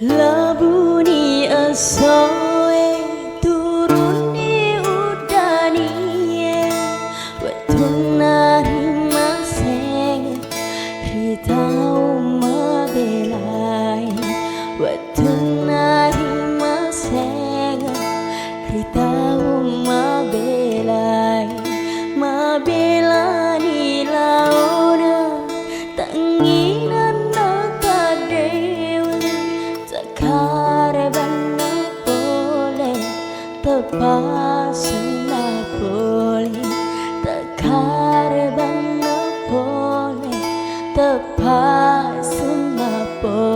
Labuni asoe turuni udani wetunari maseng ritau mabelai wetunari maseng ritau mabelai mabelani launa tanginan tepasan na boleh tekarban na boleh tepasan na boleh